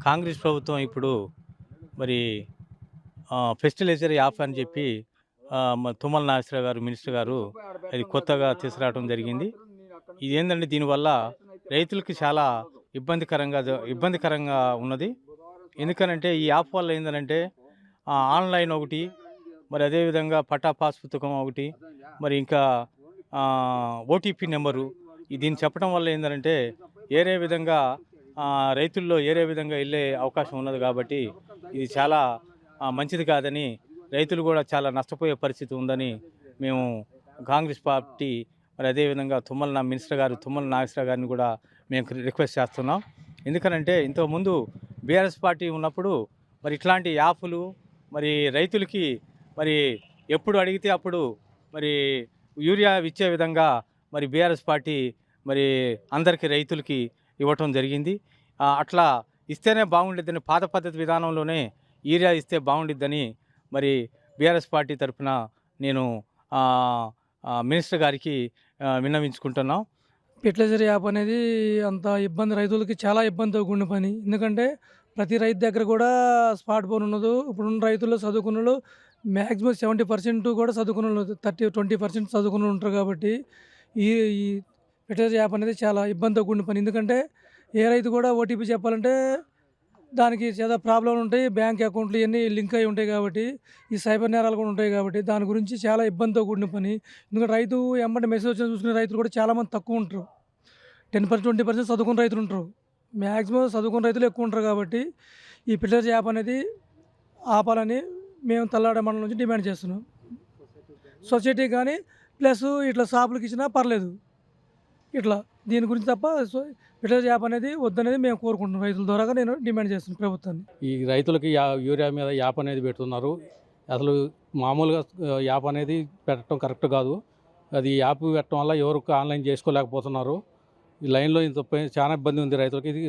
కాంగ్రెస్ ప్రభుత్వం ఇప్పుడు మరి ఫెస్టిలైజర్ యాప్ అని చెప్పి తుమ్మల నాగేశ్వరరావు గారు మినిస్టర్ గారు అది కొత్తగా తీసుకురావడం జరిగింది. ఇదేందంటే దీనివల్ల రైతులకి చాలా ఇబ్బందికరంగా ఉన్నది. ఎందుకనంటే ఈ యాప్ వల్ల ఏందనంటే ఆన్‌లైన్ ఒకటి, మరి అదేవిధంగా పట్టా పాస్ పుస్తకం ఒకటి, మరి ఇంకా ఓటీపీ నెంబరు దీన్ని చెప్పడం వల్ల ఏందనంటే ఏరే విధంగా రైతుల్లో ఏరే విధంగా వెళ్ళే అవకాశం ఉన్నది కాబట్టి ఇది చాలా మంచిది కాదని, రైతులు కూడా చాలా నష్టపోయే పరిస్థితి ఉందని మేము కాంగ్రెస్ పార్టీ మరి అదేవిధంగా మినిస్టర్ గారు తుమ్మల నాగేశ్వరరావు గారిని కూడా మేము రిక్వెస్ట్ చేస్తున్నాం. ఎందుకనంటే ఇంతకుముందు బీఆర్ఎస్ పార్టీ ఉన్నప్పుడు మరి ఇట్లాంటి యాప్లు మరి రైతులకి మరి ఎప్పుడు అడిగితే అప్పుడు మరి యూరియా ఇచ్చే విధంగా మరి బీఆర్ఎస్ పార్టీ మరి అందరికీ రైతులకి ఇవ్వటం జరిగింది. అట్లా ఇస్తేనే బాగుండిద్దని పాత పద్ధతి విధానంలోనే యూరియా ఇస్తే బాగుండిద్దని మరి బీఆర్ఎస్ పార్టీ తరఫున నేను మినిస్టర్ గారికి విన్నవించుకుంటున్నాం. ఫెర్టిలైజర్ యాప్ అనేది అంత ఇబ్బంది, రైతులకి చాలా ఇబ్బందితో కూడిన పని. ఎందుకంటే ప్రతి రైతు దగ్గర కూడా స్మార్ట్ ఫోన్ ఉండదు. ఇప్పుడున్న రైతుల్లో చదువుకున్నోళ్ళు మ్యాక్సిమం 70% కూడా చదువుకున్నోళ్ళు, 20% చదువుకున్నోళ్ళు ఉంటారు. కాబట్టి ఈ ఈ ఫెర్టిలైజర్ యాప్ అనేది చాలా ఇబ్బందితో కూడిన పని. ఎందుకంటే ఏ రైతు కూడా ఓటీపీ చెప్పాలంటే దానికి చాలా ప్రాబ్లంలు ఉంటాయి. బ్యాంక్ అకౌంట్లు ఇవన్నీ లింక్ అయి ఉంటాయి కాబట్టి, ఈ సైబర్ నేరాలు కూడా ఉంటాయి కాబట్టి దాని గురించి చాలా ఇబ్బందితో కూడిన పని. ఎందుకంటే రైతు ఎమ్మటే మెసేజ్ వచ్చినా చూసుకునే రైతులు కూడా చాలామంది తక్కువ ఉంటారు. 10%, 20% చదువుకున్న రైతులు ఉంటారు. మ్యాక్సిమం చదువుకున్న రైతులు ఎక్కువ ఉంటారు. కాబట్టి ఈ ఫెర్టిలైజర్ యాప్ అనేది ఆపాలని మేము తల్లాడ మండలం నుంచి డిమాండ్ చేస్తున్నాం. సొసైటీ కానీ ప్లస్ ఇట్లా షాపులకి ఇచ్చినా పర్లేదు. ఇట్లా దీని గురించి తప్ప ఫెర్టిలైజర్ యాప్ అనేది వద్దనేది మేము కోరుకుంటున్నాం. రైతుల ద్వారా నేను డిమాండ్ చేస్తున్నాను ప్రభుత్వాన్ని. ఈ రైతులకి యూరియా మీద యాప్ అనేది పెడుతున్నారు. అసలు మామూలుగా యాప్ అనేది పెట్టడం కరెక్ట్ కాదు. అది యాప్ పెట్టడం వల్ల ఎవరు ఆన్లైన్ చేసుకోలేకపోతున్నారు. ఈ లైన్లో ఇంత చాలా ఇబ్బంది ఉంది రైతులకి. ఇది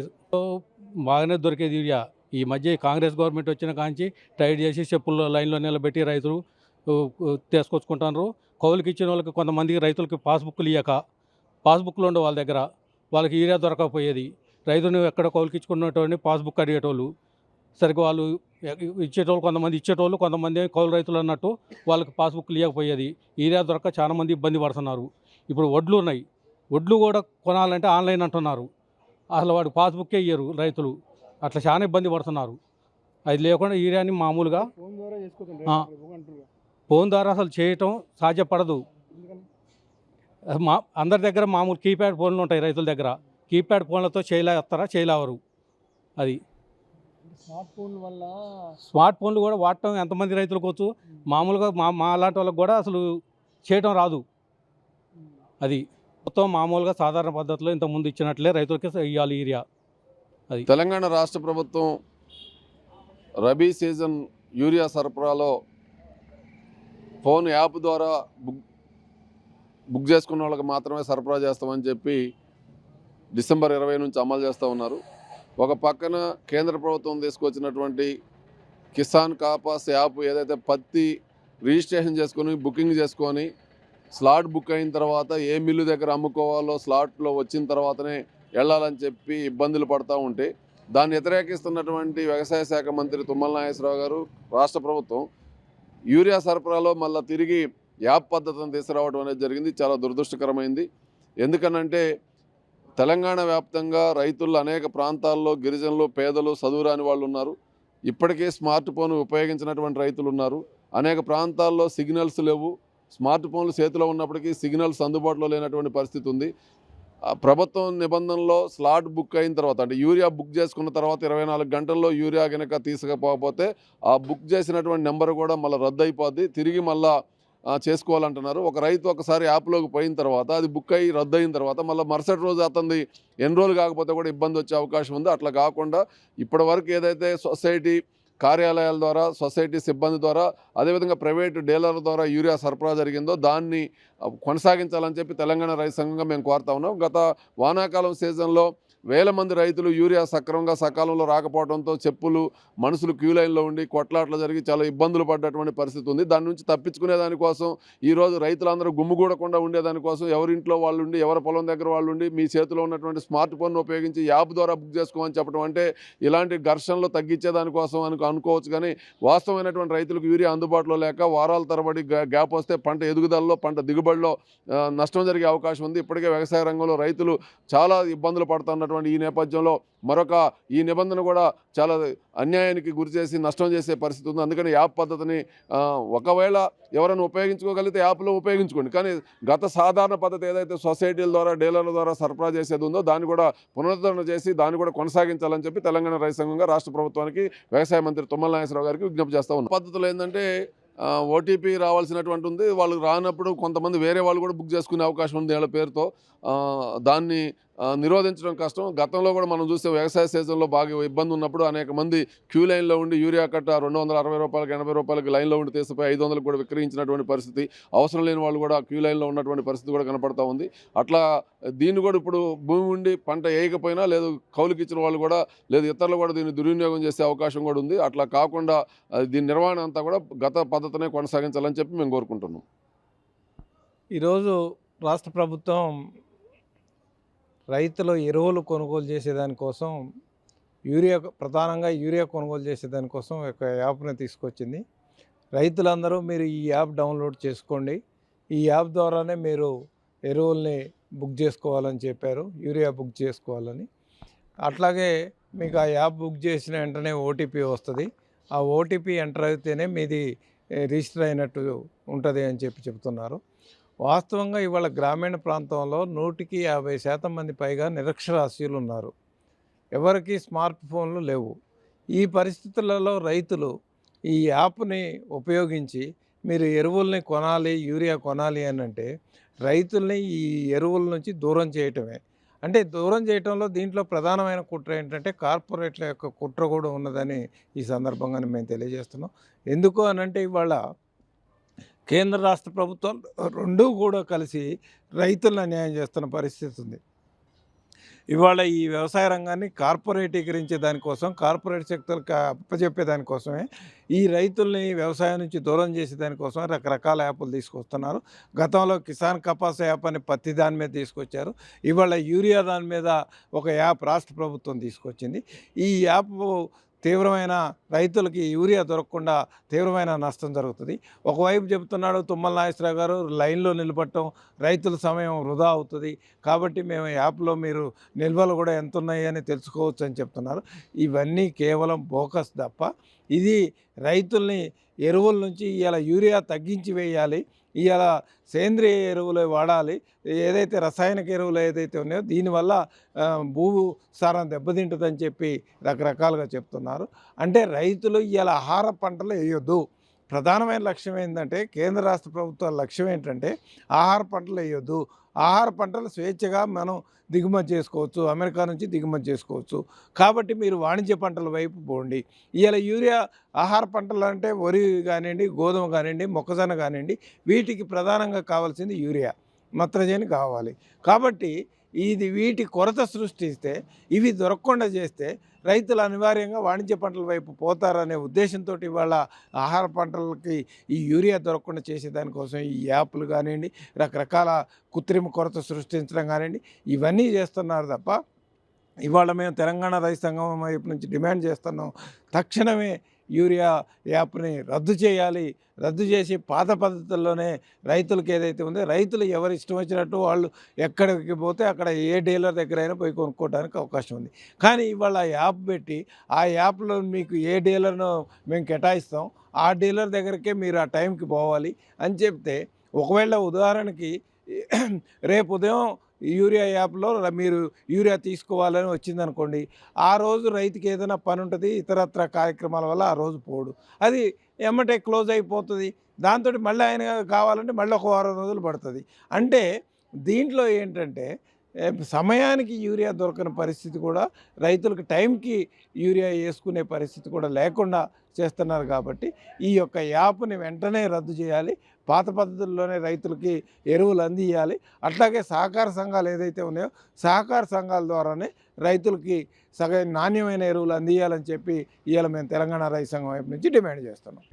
బాగానే దొరికేది యూరియా. ఈ మధ్య కాంగ్రెస్ గవర్నమెంట్ వచ్చిన కాంచి టైట్ చేసి చెప్పుల్లో లైన్లో నిలబెట్టి రైతులు తీసుకొచ్చుకుంటున్నారు. కౌలుకి ఇచ్చిన వాళ్ళకి కొంతమందికి రైతులకి పాస్బుక్లు ఇవ్వక, పాస్బుక్లు ఉండే వాళ్ళ దగ్గర వాళ్ళకి యూరియా దొరకకపోయేది. రైతుని ఎక్కడ కౌలుకి ఇచ్చుకున్నటువంటి పాస్బుక్ అడిగేటోళ్ళు, సరిగ్గా వాళ్ళు ఇచ్చేటోళ్ళు కొంతమంది ఇచ్చేటోళ్ళు, కొంతమంది కౌలు రైతులు అన్నట్టు వాళ్ళకి పాస్బుక్లు ఇవ్వకపోయేది. యూరియా దొరక చాలామంది ఇబ్బంది పడుతున్నారు. ఇప్పుడు వడ్లు ఉన్నాయి, వడ్లు కూడా కొనాలంటే ఆన్లైన్ అంటున్నారు. అసలు వాడు పాస్బుక్కే ఇయ్యరు రైతులు. అట్లా చాలా ఇబ్బంది పడుతున్నారు. అది లేకుండా యూరియాని మామూలుగా ఫోన్ ద్వారా అసలు చేయటం సాధ్యపడదు. అందరి దగ్గర మామూలు కీప్యాడ్ ఫోన్లు ఉంటాయి. రైతుల దగ్గర కీప్యాడ్ ఫోన్లతో చేయలేవరు. అది స్మార్ట్ ఫోన్లు కూడా వాడటం ఎంతమంది రైతులకు వచ్చు, మామూలుగా మా అలాంటి వాళ్ళకి కూడా అసలు చేయటం రాదు. అది మొత్తం మామూలుగా సాధారణ పద్ధతిలో ఇంతకుముందు ఇచ్చినట్లే రైతులకి ఇవ్వాలి యూరియా. అది తెలంగాణ రాష్ట్ర ప్రభుత్వం రబీ సీజన్ యూరియా సరఫరాలో ఫోన్ యాప్ ద్వారా బుక్ చేసుకున్న వాళ్ళకి మాత్రమే సరఫరా చేస్తామని చెప్పి డిసెంబర్ 20 నుంచి అమలు చేస్తూ ఉన్నారు. ఒక పక్కన కేంద్ర ప్రభుత్వం తీసుకొచ్చినటువంటి కిసాన్ కాపాస్ యాప్ ఏదైతే పత్తి రిజిస్ట్రేషన్ చేసుకొని బుకింగ్ చేసుకొని స్లాట్ బుక్ అయిన తర్వాత ఏ మిల్లు దగ్గర అమ్ముకోవాలో స్లాట్లో వచ్చిన తర్వాతనే వెళ్ళాలని చెప్పి ఇబ్బందులు పడుతూ ఉంటే దాన్ని వ్యతిరేకిస్తున్నటువంటి వ్యవసాయ శాఖ మంత్రి తుమ్మల నాగేశ్వరరావు గారు, రాష్ట్ర ప్రభుత్వం యూరియా సరఫరాలో మళ్ళీ తిరిగి యాప్ పద్ధతిని తీసుకురావడం అనేది జరిగింది. చాలా దురదృష్టకరమైంది. ఎందుకనంటే తెలంగాణ వ్యాప్తంగా రైతులు అనేక ప్రాంతాల్లో గిరిజనులు, పేదలు, చదువురాని వాళ్ళు ఉన్నారు. ఇప్పటికే స్మార్ట్ ఫోన్ ఉపయోగించినటువంటి రైతులు ఉన్నారు. అనేక ప్రాంతాల్లో సిగ్నల్స్ లేవు. స్మార్ట్ ఫోన్లు చేతిలో ఉన్నప్పటికీ సిగ్నల్స్ అందుబాటులో లేనటువంటి పరిస్థితి ఉంది. ప్రభుత్వం నిబంధనలో స్లాట్ బుక్ అయిన తర్వాత, అంటే యూరియా బుక్ చేసుకున్న తర్వాత 24 గంటల్లో యూరియా కనుక తీసుకపోతే ఆ బుక్ చేసినటువంటి నెంబర్ కూడా మళ్ళీ రద్దు అయిపోద్ది, తిరిగి మళ్ళీ చేసుకోవాలంటున్నారు. ఒక రైతు ఒకసారి యాప్లోకి పోయిన తర్వాత అది బుక్ అయ్యి రద్దు అయిన తర్వాత మళ్ళీ మరుసటి రోజు అతనిది ఎన్రోల్ కాకపోతే కూడా ఇబ్బంది వచ్చే అవకాశం ఉంది. అట్లా కాకుండా ఇప్పటివరకు ఏదైతే సొసైటీ కార్యాలయాల ద్వారా, సొసైటీ సిబ్బంది ద్వారా, అదేవిధంగా ప్రైవేటు డీలర్ల ద్వారా యూరియా సరఫరా జరిగిందో దాన్ని కొనసాగించాలని చెప్పి తెలంగాణ రైతు సంఘంగా మేము కోరుతా ఉన్నాం. గత వానాకాలం సీజన్లో వేల మంది రైతులు యూరియా సక్రమంగా సకాలంలో రాకపోవడంతో చెప్పులు మనుషులు క్యూ లైన్లో ఉండి కొట్లాట్లు జరిగి చాలా ఇబ్బందులు పడ్డటువంటి పరిస్థితి ఉంది. దాని నుంచి తప్పించుకునే దానికోసం ఈరోజు రైతులందరూ గుమ్మిగూడకుండా ఉండేదానికోసం ఎవరింట్లో వాళ్ళు ఉండి ఎవరి పొలం దగ్గర వాళ్ళు ఉండి మీ చేతిలో ఉన్నటువంటి స్మార్ట్ ఫోన్ ఉపయోగించి యాప్ ద్వారా బుక్ చేసుకోమని చెప్పడం అంటే ఇలాంటి ఘర్షణలు తగ్గించేదానికోసం అనుకోవచ్చు. కానీ వాస్తవమైనటువంటి రైతులకు యూరియా అందుబాటులో లేక వారాల తరబడి గ్యాప్ వస్తే పంట ఎదుగుదలలో పంట దిగుబడిలో నష్టం జరిగే అవకాశం ఉంది. ఇప్పటికే వ్యవసాయ రంగంలో రైతులు చాలా ఇబ్బందులు పడుతున్నటువంటి ఈ నేపథ్యంలో ఈ నిబంధన కూడా చాలా అన్యాయానికి గురి చేసి నష్టం చేసే పరిస్థితి ఉంది. అందుకని యాప్ పద్ధతిని ఒకవేళ ఎవరైనా ఉపయోగించుకోగలిగితే యాప్లో ఉపయోగించుకోండి. కానీ గత సాధారణ పద్ధతి ఏదైతే సొసైటీల ద్వారా డీలర్ల ద్వారా సరఫరా చేసేది ఉందో దాన్ని కూడా పునరుద్ధరణ చేసి దాన్ని కూడా కొనసాగించాలని చెప్పి తెలంగాణ రైతు సంఘంగా రాష్ట్ర ప్రభుత్వానికి వ్యవసాయ మంత్రి తుమ్మల నాగేశ్వరరావు గారికి విజ్ఞప్తి చేస్తూ ఉన్నాం. పద్ధతులు ఏంటంటే ఓటీపీ రావాల్సినటువంటి ఉంది. వాళ్ళు రానప్పుడు కొంతమంది వేరే వాళ్ళు కూడా బుక్ చేసుకునే అవకాశం ఉంది వీళ్ళ పేరుతో. దాన్ని నిరోధించడం కష్టం. గతంలో కూడా మనం చూస్తే వ్యవసాయ సీజన్లో బాగా ఇబ్బంది ఉన్నప్పుడు అనేక మంది క్యూ లైన్లో ఉండి యూరియా కట్ట 260 రూపాయలకి 80 రూపాయలకి లైన్లో ఉండి తీసిపోయి 500 కూడా విక్రయించినటువంటి పరిస్థితి, అవసరం లేని వాళ్ళు కూడా క్యూ లైన్లో ఉన్నటువంటి పరిస్థితి కూడా కనపడతా ఉంది. అట్లా దీన్ని కూడా ఇప్పుడు భూమి ఉండి పంట వేయకపోయినా లేదు కౌలుకి ఇచ్చిన వాళ్ళు కూడా లేదు ఇతరులు కూడా దీన్ని దుర్వినియోగం చేసే అవకాశం కూడా ఉంది. అట్లా కాకుండా దీని నిర్వహణ అంతా కూడా గత పద్ధతినే కొనసాగించాలని చెప్పి మేము కోరుకుంటున్నాం. ఈరోజు రాష్ట్ర ప్రభుత్వం రైతులు ఎరువులు కొనుగోలు చేసేదానికోసం ప్రధానంగా యూరియా కొనుగోలు చేసేదానికోసం ఒక యాప్ని తీసుకొచ్చింది. రైతులందరూ మీరు ఈ యాప్ డౌన్లోడ్ చేసుకోండి, ఈ యాప్ ద్వారానే మీరు ఎరువుల్ని బుక్ చేసుకోవాలని చెప్పారు, యూరియా బుక్ చేసుకోవాలని. అట్లాగే మీకు ఆ యాప్ బుక్ చేసిన వెంటనే ఓటీపీ వస్తుంది. ఆ ఓటీపీ ఎంటర్ అయితేనే మీది రిజిస్టర్ అయినట్టు ఉంటుంది అని చెప్తున్నారు. వాస్తవంగా ఇవాళ గ్రామీణ ప్రాంతంలో 100కి 50% మంది పైగా నిరక్షరాస్యులు ఉన్నారు. ఎవరికి స్మార్ట్ ఫోన్లు లేవు. ఈ పరిస్థితులలో రైతులు ఈ యాప్ని ఉపయోగించి మీరు ఎరువుల్ని కొనాలి, యూరియా కొనాలి అని అంటే రైతుల్ని ఈ ఎరువుల నుంచి దూరం చేయటమే. అంటే దూరం చేయటంలో దీంట్లో ప్రధానమైన కుట్ర ఏంటంటే కార్పొరేట్ల యొక్క కుట్ర కూడా ఉన్నదని ఈ సందర్భంగా మేము తెలియజేస్తున్నాం. ఎందుకు అనంటే ఇవాళ కేంద్ర రాష్ట్ర ప్రభుత్వం రెండూ కూడా కలిసి రైతులను అన్యాయం చేస్తున్న పరిస్థితి ఉంది. ఇవాళ ఈ వ్యవసాయ రంగాన్ని కార్పొరేటీకరించే దానికోసం, కార్పొరేట్ సెక్టర్కి అప్పచెప్పే దానికోసమే ఈ రైతుల్ని వ్యవసాయం నుంచి దూరం చేసే దానికోసం రకరకాల యాప్లు తీసుకొస్తున్నారు. గతంలో కిసాన్ కపాస్ యాప్ అని పత్తి దాని మీద తీసుకొచ్చారు. ఇవాళ యూరియా దాని మీద ఒక యాప్ రాష్ట్ర ప్రభుత్వం తీసుకొచ్చింది. ఈ యాప్ తీవ్రమైన రైతులకి యూరియా దొరకకుండా తీవ్రమైన నష్టం జరుగుతుంది. ఒకవైపు చెబుతున్నాడు తుమ్మల నాగేశ్వరరావు గారు లైన్లో నిలబడటం రైతుల సమయం వృధా అవుతుంది కాబట్టి మేము యాప్లో మీరు నిల్వలు కూడా ఎంత ఉన్నాయి అని తెలుసుకోవచ్చు అని చెప్తున్నారు. ఇవన్నీ కేవలం బోకస్ తప్ప ఇది రైతుల్ని ఎరువుల నుంచి ఇలా యూరియా తగ్గించి వేయాలి, ఇవాళ సేంద్రియ ఎరువులు వాడాలి, ఏదైతే రసాయనిక ఎరువులు ఏదైతే ఉన్నాయో దీనివల్ల భూమి సారం దెబ్బతింటుందని చెప్పి రకరకాలుగా చెప్తున్నారు. అంటే రైతులు ఇవాళ ఆహార పంటలు వేయొద్దు. ప్రధానమైన లక్ష్యం ఏంటంటే కేంద్ర రాష్ట్ర ప్రభుత్వాల లక్ష్యం ఏంటంటే ఆహార పంటలు వేయొద్దు, ఆహార పంటలు స్వేచ్ఛగా మనం దిగుమతి చేసుకోవచ్చు, అమెరికా నుంచి దిగుమతి చేసుకోవచ్చు. కాబట్టి మీరు వాణిజ్య పంటల వైపు పోండి. ఇవాళ యూరియా ఆహార పంటలు అంటే వరి కానివ్వండి, గోధుమ కానివ్వండి, మొక్కజొన్న కానివ్వండి, వీటికి ప్రధానంగా కావాల్సింది యూరియా, నత్రజని కావాలి. కాబట్టి వీటి కొరత సృష్టిస్తే ఇవి దొరకకుండా చేస్తే రైతులు అనివార్యంగా వాణిజ్య పంటల వైపు పోతారనే ఉద్దేశంతో ఇవాళ ఆహార పంటలకి ఈ యూరియా దొరకకుండా చేసేదానికోసం ఈ యాప్లు కానివ్వండి, రకరకాల కృత్రిమ కొరత సృష్టించడం కానివ్వండి, ఇవన్నీ చేస్తున్నారు తప్ప ఇవాళ మేము తెలంగాణ రైతు సంఘం వైపు నుంచి డిమాండ్ చేస్తున్నాం, తక్షణమే యూరియా యాప్ని రద్దు చేయాలి. రద్దు చేసి పాత పద్ధతుల్లోనే రైతులకు ఏదైతే ఉందో రైతులు ఎవరు ఇష్టం వచ్చినట్టు వాళ్ళు ఎక్కడికి పోతే అక్కడ ఏ డీలర్ దగ్గర అయినా పోయి కొనుక్కోవడానికి అవకాశం ఉంది. కానీ ఇవాళ యాప్ పెట్టి ఆ యాప్లో మీకు ఏ డీలర్ను మేము కేటాయిస్తాం, ఆ డీలర్ దగ్గరికే మీరు ఆ టైంకి పోవాలి అని చెప్తే, ఒకవేళ ఉదాహరణకి రేపు ఉదయం యూరియా యాప్లో మీరు యూరియా తీసుకోవాలని వచ్చిందనుకోండి, ఆ రోజు రైతుకి ఏదైనా పని ఉంటుంది, ఇతరత్ర కార్యక్రమాల వల్ల ఆ రోజు పోడు, అది ఎమ్మటే క్లోజ్ అయిపోతుంది. దాంతో మళ్ళీ ఆయన కావాలంటే మళ్ళీ ఒక వారం రోజులు పడుతుంది. అంటే దీంట్లో ఏంటంటే సమయానికి యూరియా దొరకని పరిస్థితి కూడా, రైతులకు టైంకి యూరియా వేసుకునే పరిస్థితి కూడా లేకుండా చేస్తున్నారు. కాబట్టి ఈ యొక్క యాప్ని వెంటనే రద్దు చేయాలి. పాత పద్ధతుల్లోనే రైతులకి ఎరువులు అందియాలి. అట్లాగే సహకార సంఘాలు ఏదైతే ఉన్నాయో సహకార సంఘాల ద్వారానే రైతులకి నాణ్యమైన ఎరువులు అందియాలని చెప్పి ఇవాళ మేము తెలంగాణ రైతు సంఘం వైపు నుంచి డిమాండ్ చేస్తున్నాం.